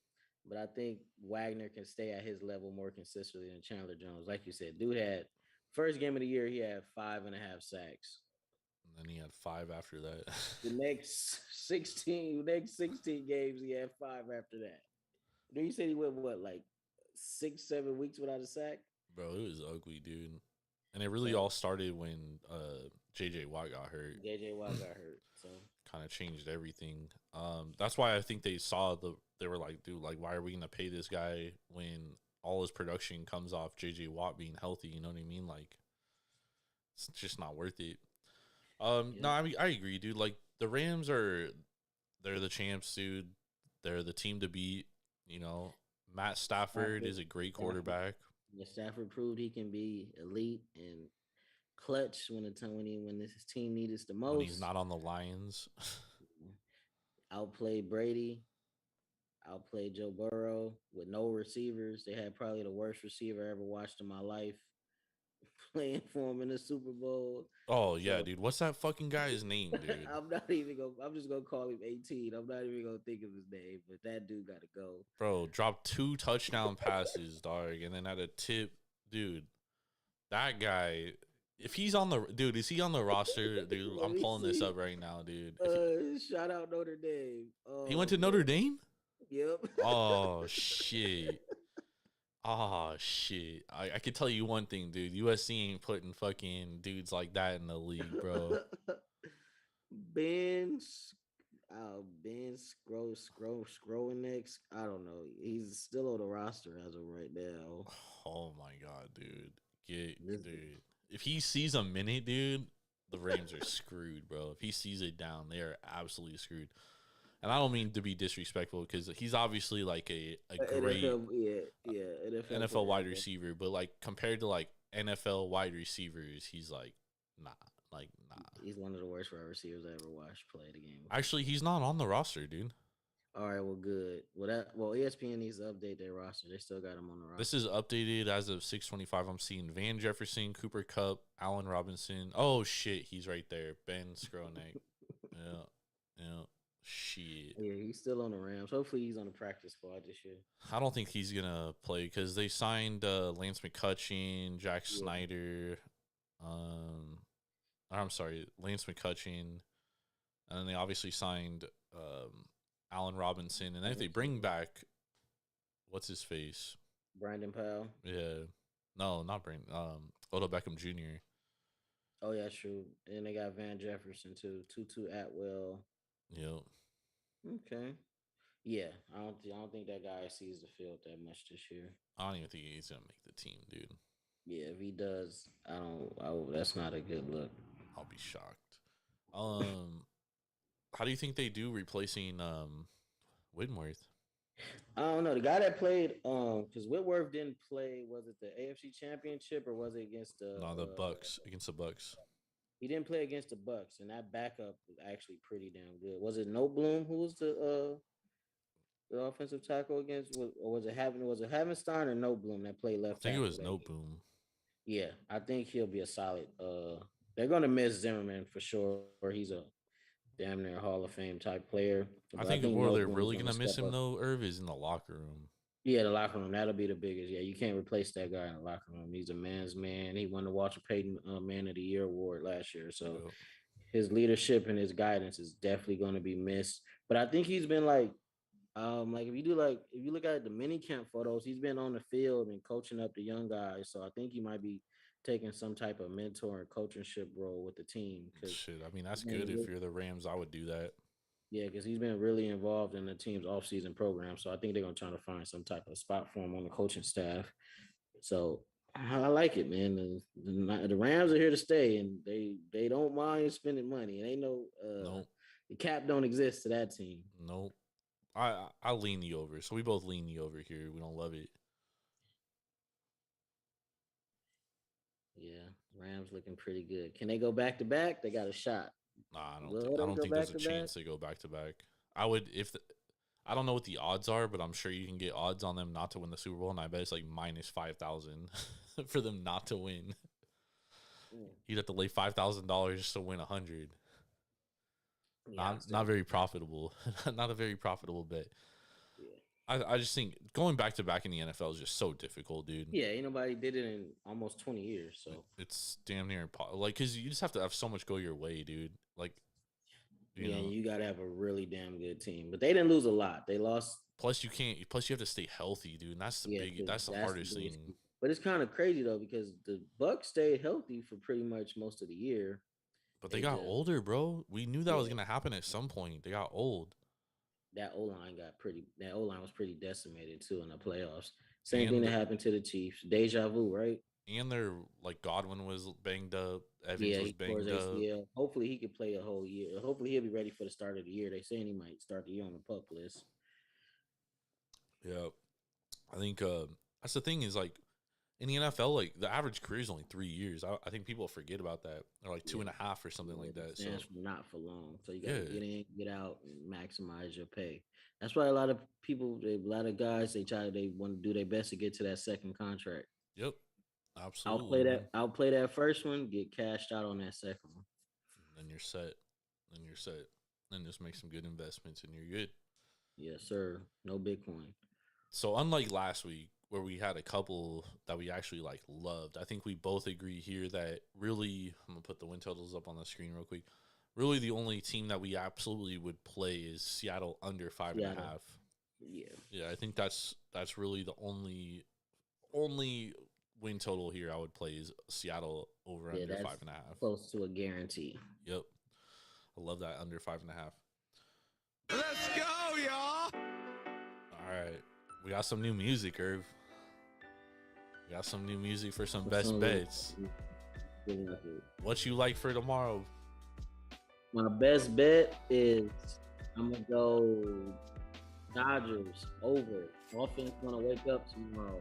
but I think Wagner can stay at his level more consistently than Chandler Jones. Like you said, dude had first game of the year, he had 5.5 sacks. And then he had 5 after that. The next 16 games, he had 5 after that. Then you said he went what, like 6, 7 weeks without a sack? Bro, it was ugly, dude. And it really So- all started when JJ Watt got hurt. JJ Watt got hurt. So Kind of changed everything. That's why I think they were like, dude, like, why are we gonna pay this guy when all his production comes off JJ Watt being healthy? You know what I mean? Like, it's just not worth it. No, I mean, I agree, dude. Like, the Rams they're the champs, dude. They're the team to beat. You know, Matt Stafford is a great quarterback. yeah, Stafford proved he can be elite and clutch when his team needs the most. When he's not on the Lions. Outplayed Brady, outplayed Joe Burrow with no receivers. They had probably the worst receiver I ever watched in my life playing for him in the Super Bowl. Oh yeah, So- dude. What's that fucking guy's name, dude? I'm just gonna call him 18. I'm not even gonna think of his name, but that dude gotta go. Bro, dropped 2 touchdown passes, dog, and then had a tip, dude. That guy, if he's on the dude, is he on the roster, dude? Let I'm me pulling this see. up right now, dude. If Shout out Notre Dame. he went to Notre Dame. Yep. Oh shit. Oh shit. I can tell you one thing, dude. USC ain't putting fucking dudes like that in the league, bro. Ben scrolling next. I don't know. He's still on the roster as of right now. Oh my god, dude. This- Dude. If he sees a minute, dude, the Rams are screwed, bro. If he sees it down, they are absolutely screwed. And I don't mean to be disrespectful because he's obviously like a great NFL wide receiver, but like compared to like NFL wide receivers, he's like nah. He's one of the worst wide receivers I ever watched play the game. Actually, he's not on the roster, dude. All right, well, good. Well, ESPN needs to update their roster. They still got him on the roster. This is updated as of 6/25. I'm seeing Van Jefferson, Cooper Kupp, Allen Robinson. Oh shit, he's right there. Ben Skronek. Yeah. Shit. Yeah, he's still on the Rams. Hopefully, he's on the practice squad this year. I don't think he's gonna play because they signed Lance McCutcheon, Jack Snyder. I'm sorry, Lance McCutcheon, and then they obviously signed Allen Robinson, and then if they bring back, what's his face? Brandon Powell. Yeah, no, not Brandon. Odell Beckham Jr. Oh yeah, true. And they got Van Jefferson too. Tutu Atwell. Yep. Okay. Yeah, I don't think that guy sees the field that much this year. I don't even think he's gonna make the team, dude. Yeah, if he does, that's not a good look. I'll be shocked. How do you think they do replacing Whitworth? I don't know. The guy that played, because Whitworth didn't play. Was it the AFC Championship or was it against the? No, the Bucks against the Bucks. He didn't play against the Bucks, and that backup was actually pretty damn good. Was it No Bloom who was the offensive tackle against, or was it Havenstein or No Bloom that played left? I think it was tackle No that game? Boom. Yeah, I think he'll be a solid. They're gonna miss Zimmerman for sure. He's a damn near Hall of Fame type player. I But think No where they're Bloom's really gonna miss step him up. though, Irv, is in the locker room. Yeah, the locker room. That'll be the biggest. Yeah, you can't replace that guy in the locker room. He's a man's man. He won the Walter Payton Man of the Year award last year. So Yep. his leadership and his guidance is definitely going to be missed. But I think he's been like if you look at the mini camp photos, he's been on the field and coaching up the young guys. So I think he might be taking some type of mentor and coachingship role with the team. Shit, I mean that's Yeah, good. look- If you're the Rams, I would do that. Yeah, because he's been really involved in the team's offseason program. So I think they're going to try to find some type of spot for him on the coaching staff. So I like it, man. The Rams are here to stay, and they don't mind spending money. It ain't no Nope. the cap don't exist to that team. Nope. I lean the over. So we both lean the over here. We don't love it. Yeah, Rams looking pretty good. Can they go back to back? They got a shot. Nah, I don't think there's a chance they go back to back. I would I don't know what the odds are, but I'm sure you can get odds on them not to win the Super Bowl, and I bet it's like minus 5,000 for them not to win. You'd have to lay $5,000 just to win 100. Yeah, not very profitable. Not a very profitable bet. Yeah. I just think going back to back in the NFL is just so difficult, dude. Yeah, ain't nobody did it in almost 20 years, so it's damn near impossible. Like, because you just have to have so much go your way, dude. Like, you know, you gotta have a really damn good team. But they didn't lose a lot. They lost. Plus, you have to stay healthy, dude. And that's the hardest thing. But it's kind of crazy though, because the Bucs stayed healthy for pretty much most of the year. But they got older, bro. We knew that was gonna happen at some point. They got old. That O-line was pretty decimated too in the playoffs. Same thing that happened to the Chiefs. Deja vu, right? And their Godwin was banged up. Evans was banged up. Yeah, hopefully he could play a whole year. Hopefully he'll be ready for the start of the year. They saying he might start the year on the pup list. Yeah, I think that's the thing is like in the NFL, like the average career is only 3 years. I think people forget about that. Or like 2.5 or something like that. So not for long. So you gotta get in, get out, and maximize your pay. That's why a lot of guys they want to do their best to get to that second contract. Yep. Absolutely. I'll play that first one, get cashed out on that second one. Then you're set. Then just make some good investments and you're good. Yes, sir. No Bitcoin. So unlike last week where we had a couple that we actually like loved, I think we both agree here that really, I'm gonna put the win totals up on the screen real quick. Really, the only team that we absolutely would play is Seattle under 5.5. Yeah. I think that's really the only win total here I would play is Seattle over under 5.5. Close to a guarantee. Yep. I love that under 5.5. Let's go, y'all. All right. We got some new music, Irv. We got some new music for some best bets. What you like for tomorrow? My best bet is I'm going to go Dodgers over. Offense going to wake up tomorrow.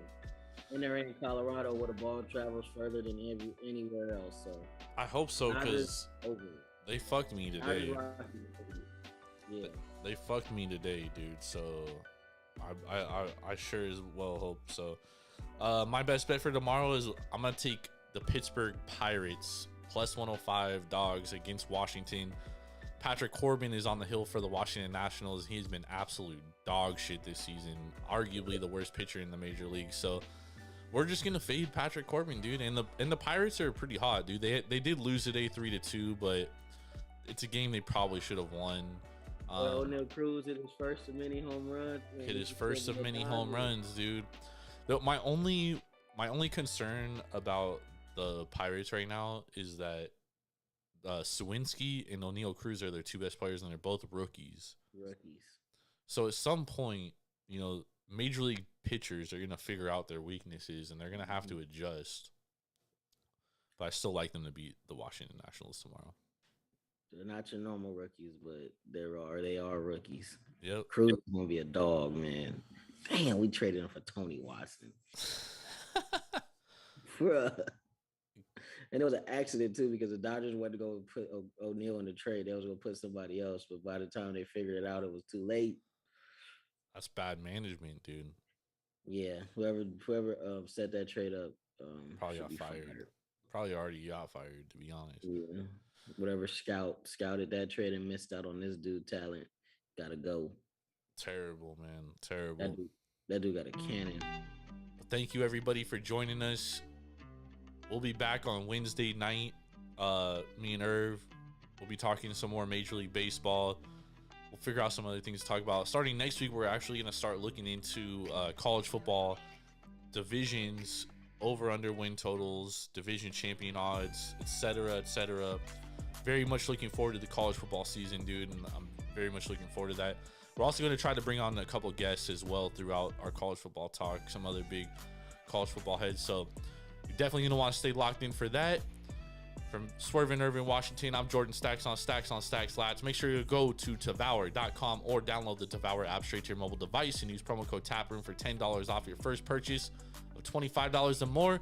And they're in Colorado where the ball travels further than anywhere else. So I hope so because they fucked me today. Yeah, they fucked me today, dude. So I sure as well hope so. My best bet for tomorrow is I'm gonna take the Pittsburgh Pirates plus 105 dogs against Washington. Patrick Corbin is on the hill for the Washington Nationals. He's been absolute dog shit this season, arguably the worst pitcher in the major league. So we're just gonna fade Patrick Corbin, dude. And the Pirates are pretty hot, dude. They did lose today 3-2, but it's a game they probably should have won. O'Neal Cruz hit his first of many home runs. Dude. My only concern about the Pirates right now is that Sawinski and O'Neal Cruz are their two best players, and they're both rookies. So at some point, you know, major league pitchers are going to figure out their weaknesses, and they're going to have to adjust. But I still like them to beat the Washington Nationals tomorrow. They're not your normal rookies, but they are rookies. Yep. Cruz is going to be a dog, man. Damn, we traded him for Tony Watson. Bruh. And it was an accident, too, because the Dodgers wanted to go put O'Neal in the trade. They was going to put somebody else, but by the time they figured it out, it was too late. That's bad management, dude. Yeah, whoever set that trade up probably got fired. Probably already got fired, to be honest. Yeah. Whatever scouted that trade and missed out on this dude talent, gotta go. Terrible, man. Terrible. That dude got a cannon. Thank you, everybody, for joining us. We'll be back on Wednesday night. Me and Irv will be talking some more Major League Baseball. We'll figure out some other things to talk about. Starting next week, we're actually going to start looking into college football divisions, over-under win totals, division champion odds, etc., etc. Very much looking forward to the college football season, dude, and I'm very much looking forward to that. We're also going to try to bring on a couple guests as well throughout our college football talk, some other big college football heads. So definitely going to want to stay locked in for that. From Swerve in Irving, Washington, I'm Jordan Stacks on Stacks Lads. Make sure you go to Tavour.com or download the Tavour app straight to your mobile device and use promo code Taproom for $10 off your first purchase of $25 or more.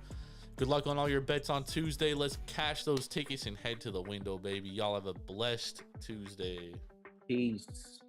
Good luck on all your bets on Tuesday. Let's cash those tickets and head to the window, baby. Y'all have a blessed Tuesday. Peace.